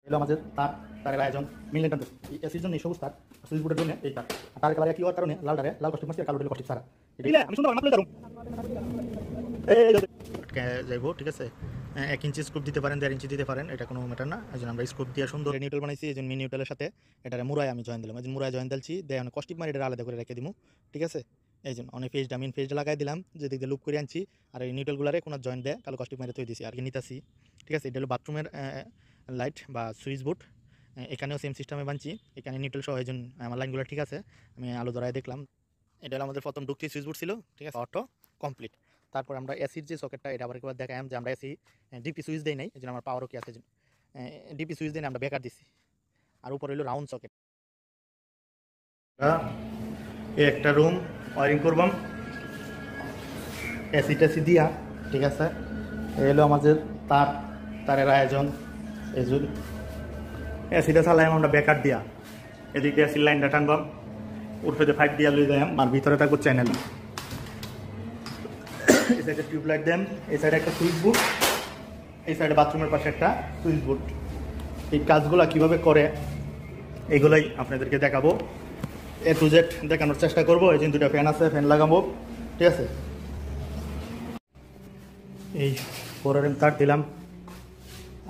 এলো আমাদের তারের আয়োজন মিললেন টানতেছে এসির জন্য এই সবুজ তার সুইচ বোর্ডের জন্য এই তার কালার কি হওয়ার কারণে লালটারে লাল কষ্টিক মারছি আর কালো কষ্টিক সারা এটা আমি সুন্দর মাপলে দারুম যাইবো ঠিক আছে 1 ইঞ্চি স্কুপ দিতে পারেন 1.5 ইঞ্চি দিতে পারেন এটা কোনো ম্যাটার না এই জন্য আমরা স্কুপ দিয়ে সুন্দর নিউট্রাল বানাইছি এই জন্য নিউট্রালের সাথে এটারে মুরায় আমি জয়েন দিলাম এই জন্য মুরায় জয়েন দিলছি দেখুন কষ্টিক মারি এটা আলাদা করে রেখে দিমু ঠিক আছে এই জন্য অনেক পেজটা মেন পেজটা লাগাই দিলাম যেদিক দিয়ে লুপ করে আনছি আর এই নিউট্রালগুলারে কোনো জয়েন দেয় কালো কষ্টিক মারি তৈরি দিছি আর কি নিতাছি ঠিক আছে এটা হলো বাথরুমের লাইট বা সুইচ বোর্ড এখানেও সেম সিস্টেমে বানছি এখানে নিউট্রাল সহ এই জন্য আমার লাইনগুলো ঠিক আছে আমি আলো ধরায় দেখলাম এটা হলো আমাদের প্রথম ঢুকতি সুইচ বোর্ড ছিল ঠিক আছে অটো কমপ্লিট তারপর আমরা এসির যে সকেটটা এটা আবার একবার দেখাই যে আমরা এসি ডিপি সুইচ দেই নাই এই জন্য আমার পাওয়ারও কি আছে ডিপি সুইচ দিয়ে আমরা বেকার দিছি আর উপরে হলো রাউন্ড সকেট এই একটা রুম ওয়ারিং করবাম এসি টেসি দিয়া ঠিক আছে এই হলো আমাদের তারের আয়োজন এই জন্য এসিটা চালাইম আমরা বেকার দিয়া এদিকে এসির লাইনটা টানবাম উঠে 5 দিয়া লই যাইম আর ভিতরে থাকবো চ্যানেল এই সাইডে টিউবলাইট দেন এই সাইডে একটা সুইচ বোর্ড এই সাইডে বাথরুমের পাশে একটা সুইচ বোর্ড এই কাজগুলো কিভাবে করে এইগুলাই আপনাদেরকে দেখাবো এ টু জেড দেখানোর চেষ্টা করবো এই যে দুটো ফ্যান আছে ফ্যান লাগাবো ঠিক আছে এই 4 তার দিলাম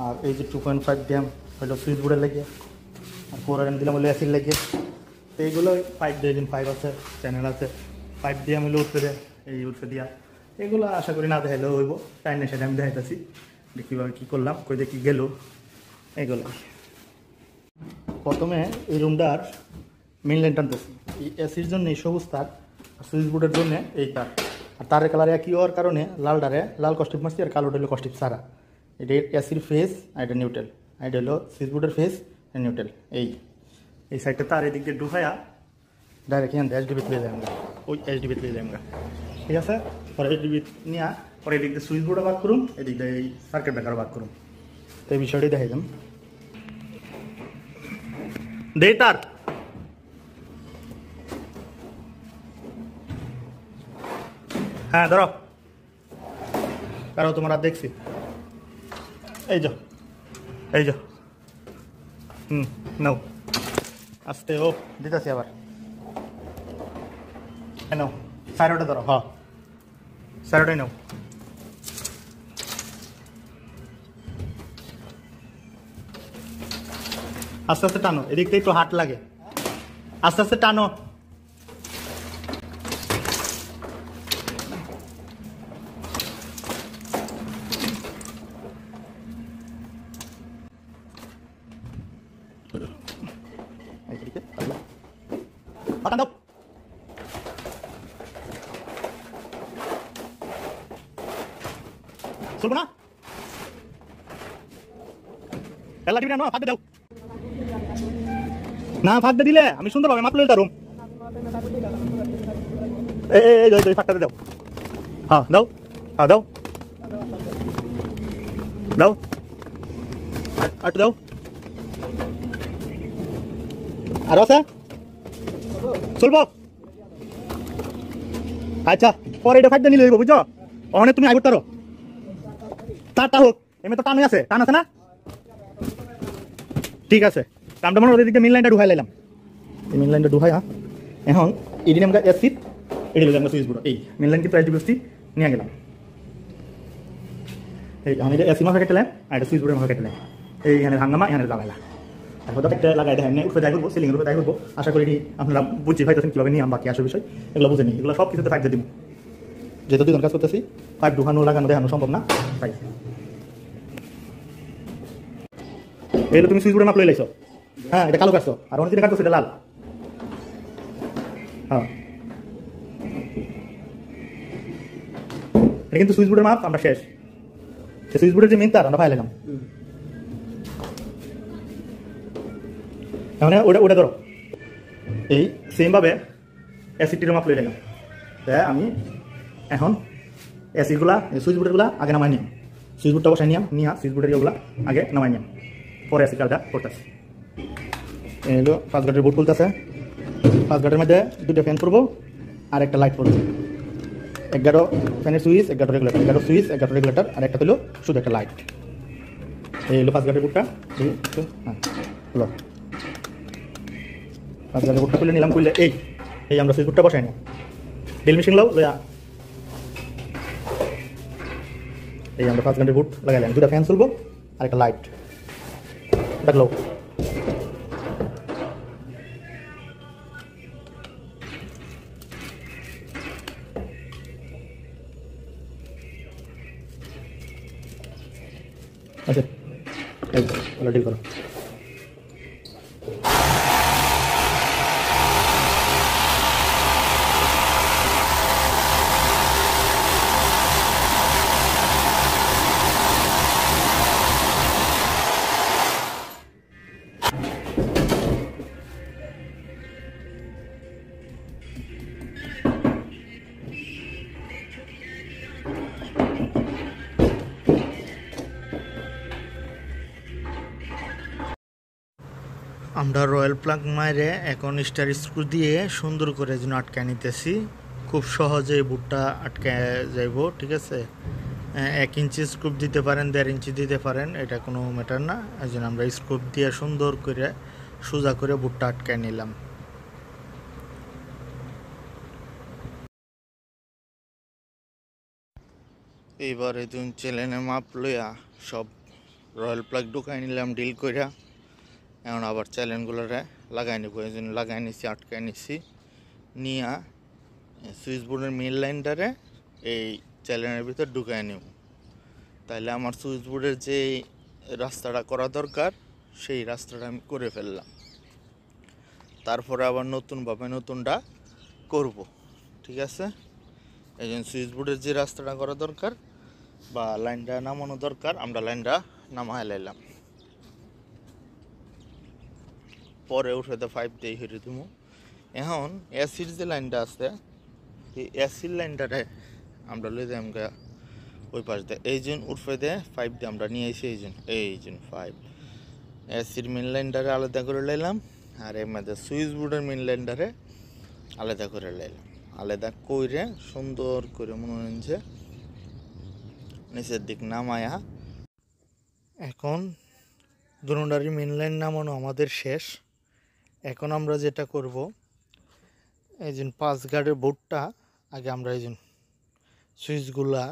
আর এই যে 2.5 দিলাম হলো সুইচ বোর্ডের লেগে আর 4 দিলাম হলো এসির লেগে তো এইগুলো 5 দিয়ে দিন 5 আছে চ্যানেল আছে 5 দিয়ে আমি উঠতে দেয় এই উঠতে দিয়া এগুলো আশা করি না দেখাইলেও হইব টাইম সেটা আমি দেখাইতেছি কীভাবে কী করলাম কই দিয়ে কী গেল এগুলো প্রথমে এই রুমটার মেন লাইন টানতেছি এই এসির জন্য এই সবুজ তার আর সুইচ বোর্ডের জন্য এই তার আর তারের কালার একই হওয়ার কারণে লালটারে লাল কষ্টিপ মারছি আর কালোটা হলো কষ্টিপ সারা এটা এসির ফেস আর এটা নিউট্রাল আর এটা হলো সুইচ বোর্ডের ফেস আর নিউট্রাল এই সাইডটা তার এদিক দিয়ে ঢুকাইয়া ডাইরেক্ট এখান থেকে এইচডিবি তুলে যাই আমরা ওই এইচডিবি তুলে যাই আমরা ঠিক আছে পরে এইচডিবি নিয়ে পরে এদিক দিয়ে সুইচ বোর্ডে বাদ করুন এদিক দিয়ে এই সার্কিট ব্রেকারও বাদ করুন তো এই বিষয়টি দেখাই দাম দে তার হ্যাঁ ধরো কারো তোমার আর দেখছি এই যো নাও আস্তে ও দিতেছি আবার নাও সাইডটা ধরো হ্যাঁ সাইডটাই নাও আস্তে আস্তে টানো এদিক থেকে একটু হাট লাগে আস্তে আস্তে টানো পাঠান দাও চলবো না এলা টিভি না ফাঁকতে দাও না ফাঁকতে দিলে আমি সুন্দরভাবে মাপলে রুম এই ফাঁকটাতে দাও হ্যাঁ দাও দাও আটু দাও আরো আছে চলবো আচ্ছা পরে এটা ফাইটটা নিলে হইব বুঝছো অনেক তুমি আগে তারো তারটা হোক এমনি তো টান আছে না ঠিক আছে কামটা মনে ওদের দিকে মেন লাইনটা ঢুকাই লাইলাম এই মেন লাইনটা ঢুকাই এখন এদিন আমরা এসি এটি আমরা সুইচ বোর্ড এই মেন লাইন কিন্তু এইচডিবি নিয়ে গেলাম এই আমি এসি মাথা কেটেলাম আর এটা সুইচ বোর্ডের মাথা কেটেলাম এইখানে ভাঙ্গামা এখানে লাগাইলাম হয়তো একটা লাগাই দেখেন উপরে যাই করবো সিলিংয়ের উপরে যাই করবো আশা করি আপনারা বুঝছি পাইতেছেন কীভাবে নিয়ে বাকি আসল বিষয় এগুলো বুঝে নিই এগুলো সব কিছুতে পাইপ দিয়ে দিব যেহেতু দুজন কাজ করতেছি পাইপ ঢুকানো লাগানো দেখানো সম্ভব না তাই এগুলো তুমি সুইচ বোর্ডে মাপ লই লাইছো হ্যাঁ এটা কালো কাটছো আর অনেক কাটছো সেটা লাল হ্যাঁ এটা কিন্তু সুইচ বোর্ডের মাপ আমরা শেষ সুইচ বোর্ডের যে মেন তার আমরা ফাইলাম মানে ওটা ধরো এই সেমভাবে অ্যাসিডটির মাপ লই নিলাম আমি এখন অ্যাসিডগুলা সুইচ বোর্ডেরগুলা আগে নামাই নিলাম সুইচ বোর্ডটা বসাই নিয়ে সুইচ বোর্ডের এগুলা আগে নামাই নিলাম পরে অ্যাসিড কাজটা করতেছে এই হলো 5 গাটের বোর্ড খুলতেছে 5 গাটের মধ্যে 2টা ফ্যান করবো আর একটা লাইট পড়বে 11 ফ্যানের সুইচ 11 রেগুলেটর 11 সুইচ 11 রেগুলেটর আর একটা হলো শুধু একটা লাইট এই হলো 5 গাটের বুটটা। হ্যাঁ হলো 5 গাটের বুটটা খুলে নিলাম। খুললে এই আমরা সুইচ বুটটা বসাই না, ড্রিল মেশিন লাও লয়া এই আমরা 5 গাটের বুট লাগাইলাম। দুটা ফ্যান চলবো আর একটা লাইট দেখলো। আচ্ছা এই ডিল করো। আমরা রয়্যাল প্লাগ মাইরে এখন স্টার স্ক্রু দিয়ে সুন্দর করে যেন আটকায় নিতেছি। খুব সহজে বুটটা আটকায় যাইব, ঠিক আছে। 1 ইঞ্চি স্ক্রুপ দিতে পারেন, 1.5 ইঞ্চি দিতে পারেন, এটা কোনো ম্যাটার না। এই জন্য আমরা স্ক্রুপ দিয়ে সুন্দর করে সোজা করে বুটটা আটকায় নিলাম। এইবার এই চ্যানেলের মাপ লইয়া সব রয়্যাল প্লাগ ঢুকাই নিলাম ডিল কইরা। এখন আবার চ্যানেলগুলোরে লাগাই নিব। এই জন্য লাগাই নিছি, আটকাই নিছি। নিয়া সুইচ বোর্ডের মেন লাইনটারে এই চ্যানেলের ভিতর ঢুকাই নেব। তাইলে আমার সুইচ বোর্ডের যে রাস্তাটা করা দরকার সেই রাস্তাটা আমি করে ফেললাম। তারপরে আবার নতুনভাবে নতুনটা করব, ঠিক আছে। এই জন্য সুইচ বোর্ডের যে রাস্তাটা করা দরকার বা লাইনটা নামানো দরকার, আমরা লাইনটা নামাই লাইলাম। পরে উঠে 5 দিয়ে হেরে দেবো। এখন এসির যে লাইনটা আছে এই এসির লাইনটারে আমরা লই যাই আমরা ওই পাশ দিয়ে। এই জন্য উঠে দিয়ে 5 দিয়ে আমরা নিয়ে এসে এই জন্য 5 এসির মেন লাইনটারে আলাদা করে লাইলাম। আর এর মধ্যে সুইচ বোর্ডের মেন লাইনটারে আলাদা করে লাইলাম। আলাদা কইরে সুন্দর করে মনে হয় যে নিচের দিক নামায়া এখন দুটারই মেন লাইন নামানো আমাদের শেষ। এখন আমরা যেটা করব, এই যে 5 গার্ডের বোর্ডটা আগে আমরা এই যে সুইচগুলা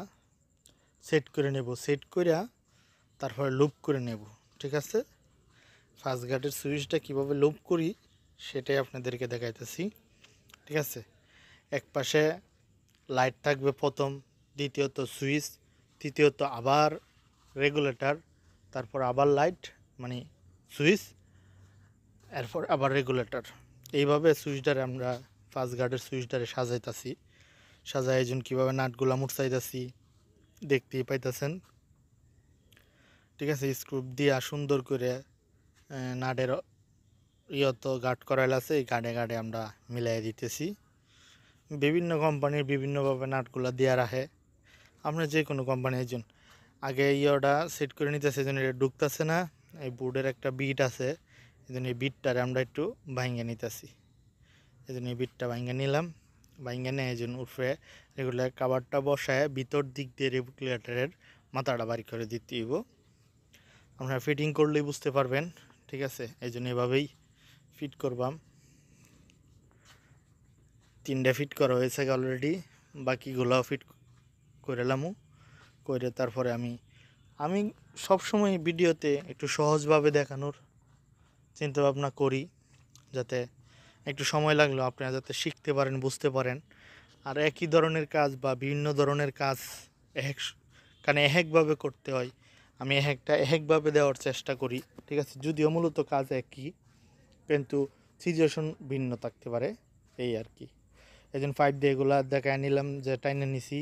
সেট করে নেব। সেট কইরা তারপরে লুপ করে নেব, ঠিক আছে। 5 গার্ডের সুইচটা কিভাবে লুপ করি সেটাই আপনাদেরকে দেখাইতেছি, ঠিক আছে। এক পাশে লাইট থাকবে প্রথম, দ্বিতীয়ত সুইচ, তৃতীয়ত আবার রেগুলেটর, তারপর আবার লাইট মানে সুইচ, এরপর আবার রেগুলেটর। এইভাবে সুইচটারে আমরা 5 গার্ডের সুইচটারে সাজাইতাছি। সাজাই এই জন্য কীভাবে নাটগুলা মুড়সাইতাছি দেখতেই পাইতেছেন, ঠিক আছে। স্ক্রুপ দিয়া সুন্দর করে নাটের ইয়ত গার্ড করাইল আছে, এই গার্ডে গার্ডে আমরা মিলাই দিতেছি। বিভিন্ন কোম্পানির বিভিন্নভাবে নাটগুলা দেওয়া রাখে, আপনার যে কোনো কোম্পানি। এই জন্য আগে ইয়েটা সেট করে নিতেছে, এই জন্য এটা ঢুকতেছে না। এই বোর্ডের একটা বিট আছে, এই জন্য এই বিটটারে আমরা একটু ভাঙে নিতেছি। এই জন্য এই বিটটা ভাঙে নিলাম। ভাঙে নিয়ে এই জন্য উপরে রেগুলার কাভারটা বসায় ভিতর দিক দিয়ে রেগুলেটরের মাথাটা বাড়ি করে দিতে হইব। আপনারা ফিটিং করলেই বুঝতে পারবেন, ঠিক আছে। এই জন্য এভাবেই ফিট করবাম। 3টা ফিট করা হয়েছে অলরেডি, বাকিগুলোও ফিট করেলামও। করে তারপরে আমি সবসময় ভিডিওতে একটু সহজভাবে দেখানোর চিন্তা ভাবনা করি, যাতে একটু সময় লাগলেও আপনারা যাতে শিখতে পারেন, বুঝতে পারেন। আর একই ধরনের কাজ বা বিভিন্ন ধরনের কাজ একভাবে করতে হয়, আমি একভাবে দেওয়ার চেষ্টা করি, ঠিক আছে। যদিও মূলত কাজ একই, কিন্তু সিচুয়েশন ভিন্ন থাকতে পারে, এই আর কি। এই জন্য 5 দিয়ে এগুলা দেখায় নিলাম যে টাইনে নিছি।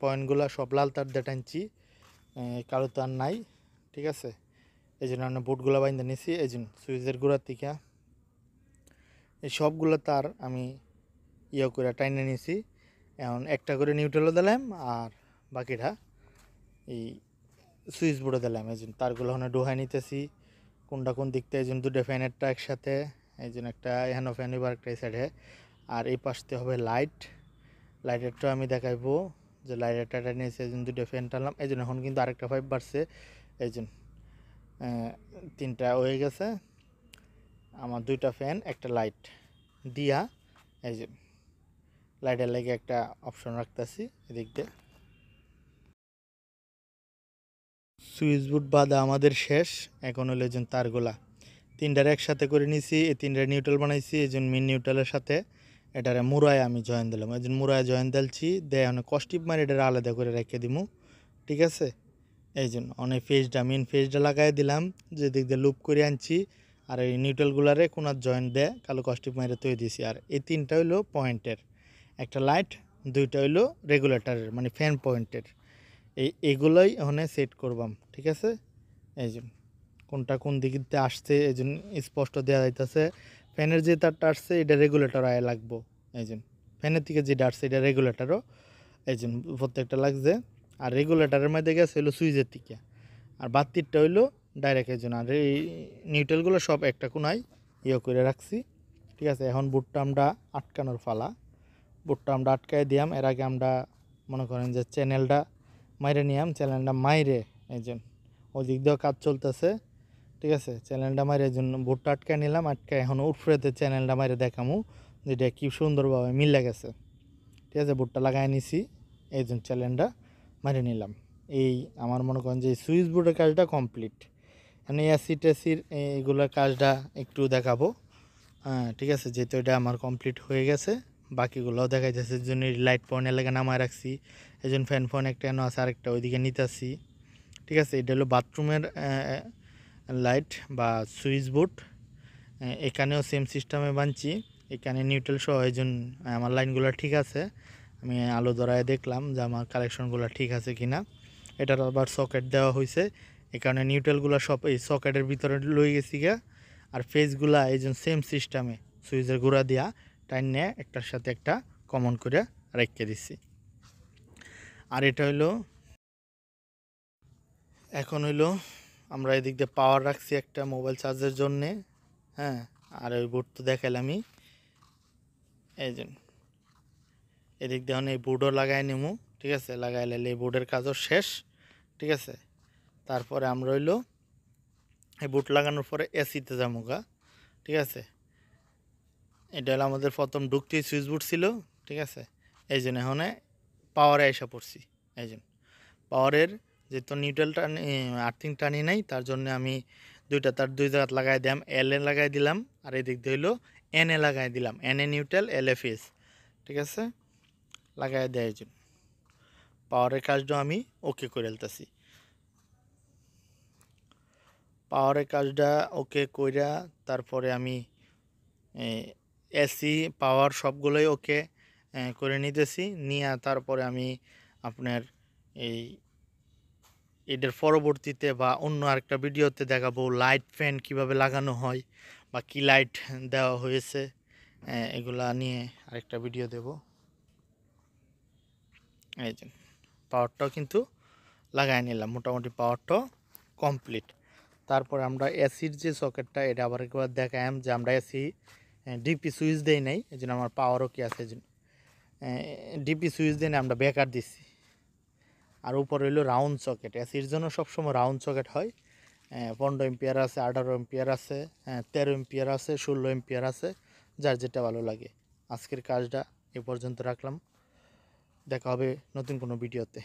পয়েন্টগুলো সব লাল তার দিয়ে টানছি, কালো তার নাই, ঠিক আছে। এই জন্য আমরা বোর্ডগুলো বাইন্দা নিছি। এই জন্য সুইচের গোড়ার থেকে এই সবগুলো তার আমি করে টাইনে নিছি। এখন একটা করে নিউট্রালও দিলাম আর বাকিটা এই সুইচ বোর্ডে দিলাম। এই জন্য তারগুলো ওখানে ডোহাই নিতেছি কোনটা কোন দিকতে। এই জন্য 2টা ফ্যানেরটা একসাথে, এই জন্য একটা এখানেও ফ্যান এবার একটা এই সাইডে। আর এই পাশতে হবে লাইটেরটা আমি দেখাইবো যে লাইটেরটা নিয়েছে। এই জন্য 2টা ফ্যান টানলাম। এই জন্য এখন কিন্তু আরেকটা 5 বাড়ছে। এই জন্য তিনটা হয়ে গেছে আমার, দুইটা ফ্যান একটা লাইট দিয়া এই যে লাইটের লেগে একটা অপশন রাখতেছি এদিক দিয়ে। সুইচ বোর্ড বাঁধা আমাদের শেষ, এখন হলো এই তারগুলা তিনটার একসাথে করে নিছি, এই তিনটার নিউট্রাল বানাইছি, এই জন্য মেন নিউট্রালের সাথে এটারে মুড়ায় আমি জয়েন দিলাম, এই জন্য মুড়ায় জয়েন দিলছি দেয় অনেক কষ্টিপ মারি এটারে আলাদা করে রেখে দিমু। ঠিক আছে, এই জন্য অনেক ফেজটা মেন ফেজটা লাগাই দিলাম, যে দিক দিয়ে লুপ করে আনছি, আর এই নিউট্রালগুলারে কোনার জয়েন্ট দেয় কালো কষ্টিপ মারি তৈরি দিছি। আর এই তিনটা হইলো পয়েন্টের, একটা লাইট, দুইটা হইলো রেগুলেটরের মানে ফ্যান পয়েন্টের, এগুলোই ওখানে সেট করবাম। ঠিক আছে, এই জন্য কোনটা কোন দিক দিয়ে আসছে এই জন্য স্পষ্ট দেওয়া যাইতেছে। ফ্যানের যে তারটা আসছে এটা রেগুলেটর আয় লাগবো, এই জন্য ফ্যানের থেকে যেটা আসছে এটা রেগুলেটরও এই জন্য প্রত্যেকটা লাগছে। আর রেগুলেটরের মধ্যে গেছে হলো সুইচের থেকে, আর বাতিরটা হইলো ডাইরেক্ট, এই জন্য আর এই নিউট্রালগুলো সব একটা কোনায় করে রাখছি। ঠিক আছে, এখন বুটটা আমরা আটকানোর ফালা, বুটটা আমরা আটকাই দিয়াম। এর আগে আমরা মনে করেন যে চ্যানেলটা মাইরে নিয়াম, চ্যানেলটা মাইরে এই জন্য ওই দিক দিয়েও কাজ চলতেছে। ঠিক আছে, চ্যানেলটা মাইরে এই জন্য বুটটা আটকায় নিলাম, আটকায় এখন উঠফ্রেতে চ্যানেলটা মাইরে দেখামু যেটা কি সুন্দরভাবে মিলে গেছে। ঠিক আছে, বুটটা লাগাই নিছি, এই জন্য চ্যানেলটা মাইরে নিলাম। এই আমার মনে করেন যে সুইচ বোর্ডের কাজটা কমপ্লিট। মানে এসি টেসির এইগুলোর কাজটা একটু দেখাবো। হ্যাঁ ঠিক আছে, যেহেতু এটা আমার কমপ্লিট হয়ে গেছে, বাকিগুলোও দেখাইতেছে, এই জন্য লাইট পয়েন্ট এলাকা নামায় রাখছি, এই জন্য ফ্যান ফোন একটা এনে আছে, আরেকটা ওইদিকে নিতেছি। ঠিক আছে, এটা হলো বাথরুমের লাইট বা সুইচ বোর্ড, এখানেও সেম সিস্টেমে বানছি, এখানে নিউট্রাল সহ, এই জন্য আমার লাইনগুলো ঠিক আছে। আমি আলো ধরায় দেখলাম যে আমার কালেকশনগুলো ঠিক আছে কিনা। এটার আবার সকেট দেওয়া হয়েছে, এই কারণে নিউট্রালগুলো সব এই সকেটের ভিতরে লয়ে গেছি গা। আর ফেজগুলা এই জন্য সেম সিস্টেমে সুইচের গুঁড়া দিয়া টাইন নিয়ে একটার সাথে একটা কমন করে রেখে দিচ্ছি। আর এটা হইলো এখন হইলো আমরা এদিক দিয়ে পাওয়ার রাখছি একটা মোবাইল চার্জের জন্যে। হ্যাঁ, আর ওই বোর্ড তো দেখাইলামই, এই জন্য এদিক দিয়ে এই বোর্ডও লাগাই নিমু। ঠিক আছে, লাগাইলে এই বোর্ডের কাজও শেষ। ঠিক আছে, তারপরে আমরা হইলো এই বোর্ড লাগানোর পরে এসিতে যাবো গা। ঠিক আছে, এটা হলো আমাদের প্রথম ঢুকতেই সুইচ বোর্ড ছিল। ঠিক আছে, এই জন্য এখন পাওয়ারে এসে পড়ছি। এই জন্য পাওয়ারের যেহেতু নিউট্রাল টানি আর্থিং টানি নাই, তার জন্য আমি দুইটা তার দুই জায়গা লাগাই দিলাম, এল এ লাগাই দিলাম, আর এই দিক দিয়ে হইলো এন এ লাগাই দিলাম, N a neutral L A face. ঠিক আছে, লাগাই দেয়, এই জন্য পাওয়ারের কাজটা আমি ওকে করে ফেলতেছি। পাওয়ারের কাজটা ওকে কইরা তারপরে আমি এসি পাওয়ার সবগুলোই ওকে করে নিতেছি, নিয়ে তারপরে আমি আপনার এই এটার পরবর্তীতে বা অন্য আরেকটা ভিডিওতে দেখাবো লাইট ফ্যান কিভাবে লাগানো হয় বা কি লাইট দেওয়া হয়েছে, এগুলা নিয়ে আরেকটা ভিডিও দেব। এই যে পাওয়ারটাও কিন্তু লাগাই নিলাম, মোটামুটি পাওয়ারটাও কমপ্লিট। তারপরে আমরা এসির যে সকেটটা এটা আবার একবার দেখালাম যে আমরা এসি ডিপি সুইচ দেই নাই, এই জন্য আমার পাওয়ারও কি আছে, এই জন্য ডিপি সুইচ দিয়ে আমরা বেকার দিচ্ছি। আর উপরে হইলো রাউন্ড সকেট, এসির জন্য সবসময় রাউন্ড সকেট হয়। 15 এম্পিয়ার আছে, 18 এম্পিয়ার আছে, 13 এম্পিয়ার আছে, 16 এম্পিয়ার আছে, যার যেটা ভালো লাগে। আজকের কাজটা এ পর্যন্ত রাখলাম, দেখা হবে নতুন কোনো ভিডিওতে।